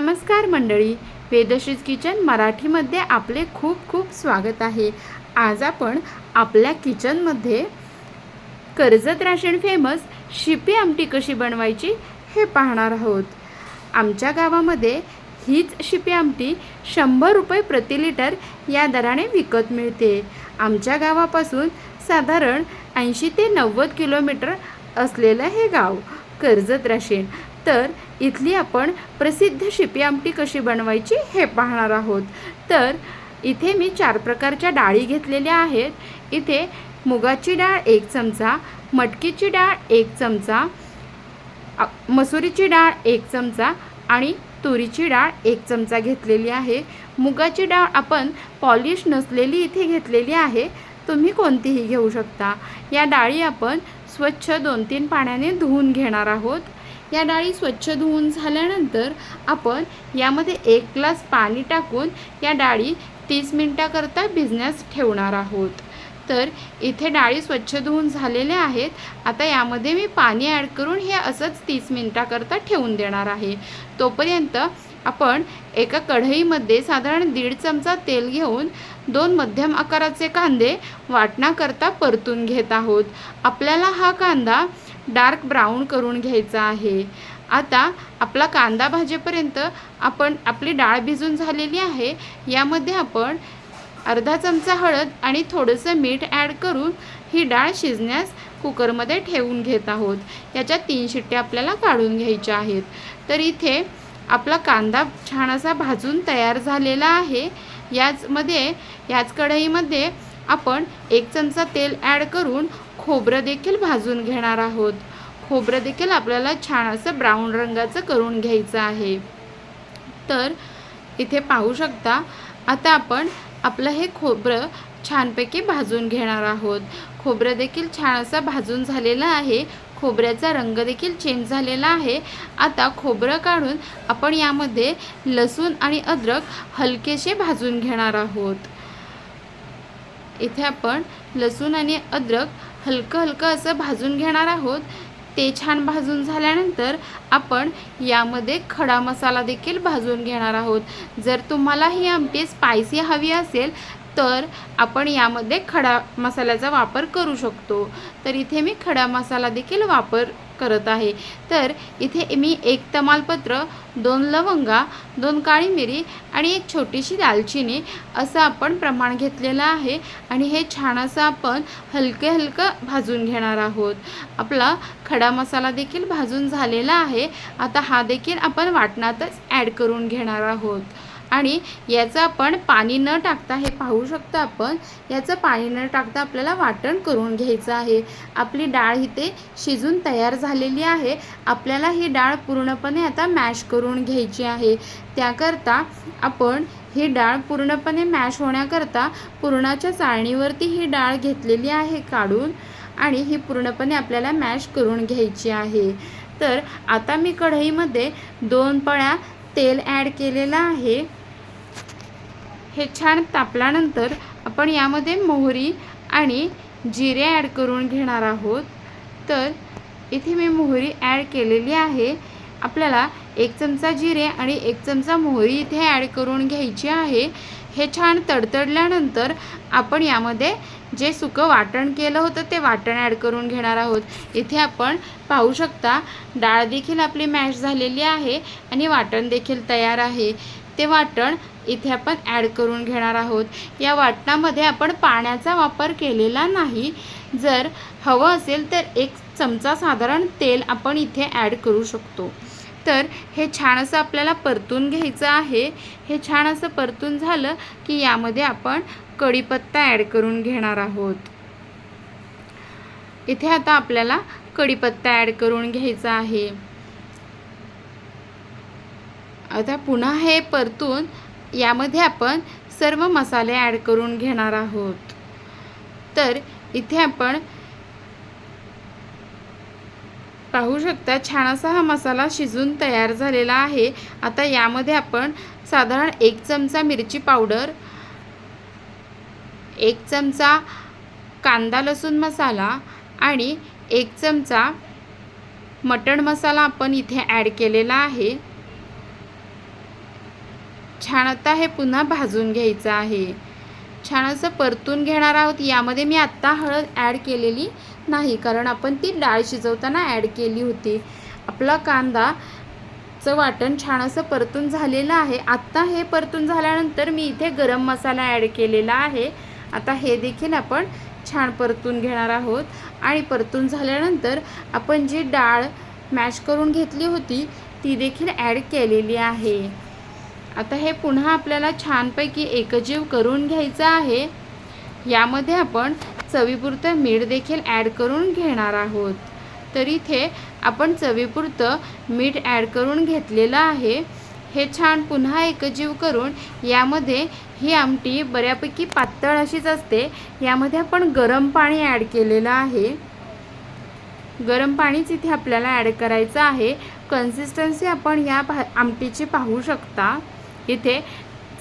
नमस्कार मंडळी, वेदश्रीज किचन मराठीमध्ये आपले खूप खूप स्वागत आहे। आज आपण आपल्या किचनमध्ये कर्जत राशन फेमस शिपी आमटी कशी बनवायची हे पाहणार आहोत। आमच्या गावामध्ये हीच शिपी आमटी 100 रुपये प्रति लिटर या दराने विकत मिळते। आमच्या गावापासून साधारण 80 ते 90 किलोमीटर असलेलं हे गाव कर्जत राशीन। तर इथली आपण प्रसिद्ध शिपी आमटी कशी बनवायची हे पाहणार आहोत। तर इथे मी 4 प्रकारच्या डाळी घेतलेल्या आहेत। इथे मुगाची डाळ 1 चमचा, मटकीची डाळ 1 चमचा, मसुरीची डाळ 1 चमचा आणि तुरीची डाळ 1 चमचा घेतलेली आहे। मुगाची डाळ आपण पॉलिश नसलेली इथे घेतलेली आहे, तुम्ही कोणतीही घेऊ शकता। या डाळी आपण स्वच्छ 2-3 पाण्याने धुवून घेणार आहोत। या डाळी स्वच्छ धुवून झाल्यानंतर आपण यामध्ये 1 ग्लास पाणी टाकून या डाळी 30 मिनिटाकरता भिजण्यास ठेवणार आहोत। तर इथे डाळी स्वच्छ धुवून झालेल्या आहेत। आता यामध्ये मी पाणी ॲड करून हे असंच 30 मिनिटाकरता ठेवून देणार आहे। तोपर्यंत आपण एका कढईमध्ये साधारण 1.5 चमचा तेल घेऊन 2 मध्यम आकाराचे कांदे वाटण्याकरता परतून घेत आहोत। आपल्याला हा कांदा डार्क ब्राऊन करून घ्यायचा आहे। आता आपला कांदा भाजेपर्यंत आपली डाळ भिजून झालेली आहे। यामध्ये आपण अर्धा चमचा हळद आणि थोडंसं मीठ ॲड करून ही डाळ शिजण्यास कुकरमध्ये ठेवून घेत आहोत। याच्या 3 शिट्ट्या आपल्याला काढून घ्यायच्या आहेत। तर इथे आपला कांदा छान असा भाजून तयार झालेला आहे। याच कढईमध्ये आपण 1 चमचा तेल ॲड करून खोबरं देखील भाजून घेणार आहोत। खोबरं देखील आपल्याला छान असं ब्राऊन रंगाचं करून घ्यायचं आहे। तर इथे पाहू शकता, आता आपण आपलं हे खोबरं छानपैकी भाजून घेणार आहोत। खोबरं देखील छान असं भाजून झालेलं आहे। खोबऱ्याचा रंग देखील चेंज झालेला आहे। आता खोबरं काढून आपण यामध्ये लसूण आणि अद्रक हलकेसे भाजून घेणार आहोत। इथे आपण लसूण आणि अद्रक हलकं असं भाजून घेणार आहोत। ते छान भाजून झाल्यानंतर आपण यामध्ये खडा मसाला देखील भाजून घेणार आहोत। जर तुम्हाला ही आमटी स्पायसी हवी असेल तर आपण यामध्ये खडा मसाल्याचा वापर करू शकतो। तर इथे मी खडा मसाला देखील वापर करत आहे। तर इथे मी 1 तमालपत्र, 2 लवंगा, 2 काळी मिरी आणि 1 छोटीशी दालचिनी असं आपण प्रमाण घेतलेलं आहे आणि हे छान असं आपण हलकं भाजून घेणार आहोत। आपला खडा मसाला देखील भाजून झालेला आहे। आता हा देखील आपण वाटणातच ॲड करून घेणार आहोत आणि याचं आपण पाणी न टाकता, हे पाहू शकता आपण, याचं पाणी न टाकता आपल्याला वाटण करून घ्यायचं आहे। आपली डाळ इथे शिजून तयार झालेली आहे। आपल्याला ही डाळ पूर्णपणे आता मॅश करून घ्यायची आहे। त्याकरता आपण ही डाळ पूर्णपणे मॅश होण्याकरता पुरणाच्या चाळणीवरती ही डाळ घेतलेली आहे काढून आणि ही पूर्णपणे आपल्याला मॅश करून घ्यायची आहे। तर आता मी कढईमध्ये 2 पळ्या तेल ॲड केलेलं आहे। हे छान तापल्यानंतर आपण यामध्ये मोहरी आणि जिरे ॲड करून घेणार आहोत। तर इथे मी मोहरी ॲड केलेली आहे। आपल्याला 1 चमचा जिरे आणि 1 चमचा मोहरी इथे ॲड करून घ्यायची आहे। हे छान तडतडल्यानंतर आपण यामध्ये जे सुकं वाटण केलं होतं ते वाटण ॲड करून घेणार आहोत। इथे आपण पाहू शकता, डाळ देखील आपली मॅश झालेली आहे आणि वाटण देखील तयार आहे। ते वाटण इथे आपण ॲड करून घेणार आहोत। या वाटणामध्ये आपण पाण्याचा वापर केलेला नाही। जर हवं असेल तर 1 चमचा साधारण तेल आपण इथे ॲड करू शकतो। तर हे छान असं आपल्याला परतून घ्यायचं आहे। हे छान असं परतून झालं की यामध्ये आपण कढीपत्ता ॲड करून घेणार आहोत। इथे आता आपल्याला कढीपत्ता ॲड करून घ्यायचा आहे। आता पुन्हा हे परतून यामध्ये आपण सर्व मसाले ॲड करून घेणार आहोत। तर इथे आपण पाहू शकता, छान असा हा मसाला शिजून तयार झालेला आहे। आता यामध्ये आपण साधारण 1 चमचा मिरची पावडर, 1 चमचा कांदा लसूण मसाला आणि 1 चमचा मटण मसाला आपण इथे ॲड केलेला आहे। छान आता हे पुन्हा भाजून घ्यायचं आहे. छान असं परतून घेणार आहोत. यामध्ये मी आत्ता हळद ॲड केलेली नाही, कारण आपण ती डाळ शिजवताना ॲड केली होती. आपला कांदाचं वाटण छान असं परतून झालेलं आहे. आत्ता हे परतून झाल्यानंतर मी इथे गरम मसाला ॲड केलेला आहे. आता हे देखील आपण छान परतून घेणार आहोत आणि परतून झाल्यानंतर आपण जी डाळ मॅश करून घेतली होती ती देखील ॲड केलेली आहे. आता हे पुन्हा आपल्याला छानपैकी एकजीव करून घ्यायचं आहे. यामध्ये आपण चवीपुरतं मीठ देखील ॲड करून घेणार आहोत. तर इथे आपण चवीपुरतं मीठ ॲड करून घेतलेलं आहे. हे छान पुन्हा एकजीव करून यामध्ये ही आमटी बऱ्यापैकी पातळ अशीच असते. यामध्ये आपण गरम पाणी ॲड केलेलं आहे. गरम पाणीच इथे आपल्याला ॲड करायचं आहे. कन्सिस्टन्सी आपण या आमटीची पाहू शकता. इथे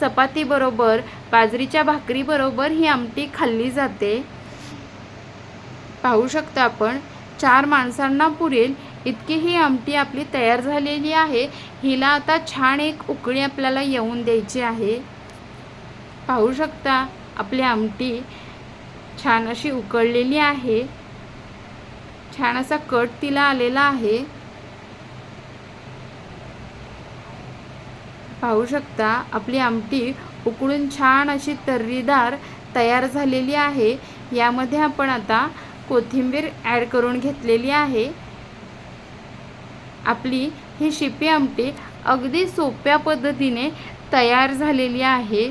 चपातीबरोबर, बाजरीच्या भाकरीबरोबर ही आमटी खाल्ली जाते. पाहू शकता आपण 4 माणसांना पुरेल इतकी ही आमटी आपली तयार झालेली आहे. हिला आता छान एक उकळी आपल्याला येऊन द्यायची आहे. पाहू शकता आपली आमटी छान अशी उकळलेली आहे. छान असा कट तिला आलेला आहे. पाहू शकता आपली आमटी उकळून छान अशी तर्रीदार तयार झालेली आहे. यामध्ये आपण आता कोथिंबीर ॲड करून घेतलेली आहे. आपली ही शिपी आमटी अगदी सोप्या पद्धतीने तयार झालेली आहे.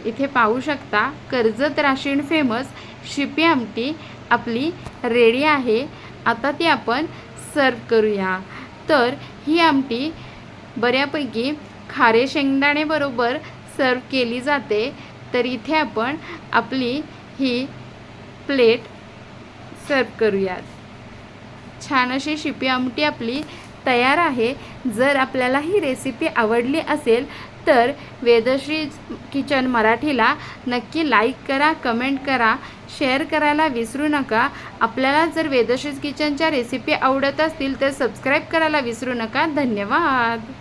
इथे पाहू शकता कर्जत राशीन फेमस शिपी आमटी आपली रेडी आहे. आता ती आपण सर्व करूया. तर ही आमटी बऱ्यापैकी खारे शेंगदाणे बरोबर सर्व केली जाते. तर इथे आपण आपली ही प्लेट सर्व करूयात. छान अशी शिपी आमटी आपली तयार आहे. जर आपल्याला ही रेसिपी आवडली असेल तर वेदश्री किचन मराठीला नक्की लाईक करा, कमेंट करा, शेअर करायला विसरू नका. आपल्याला जर वेदश्री किचनच्या रेसिपी आवडत असतील तर सबस्क्राईब करायला विसरू नका. धन्यवाद.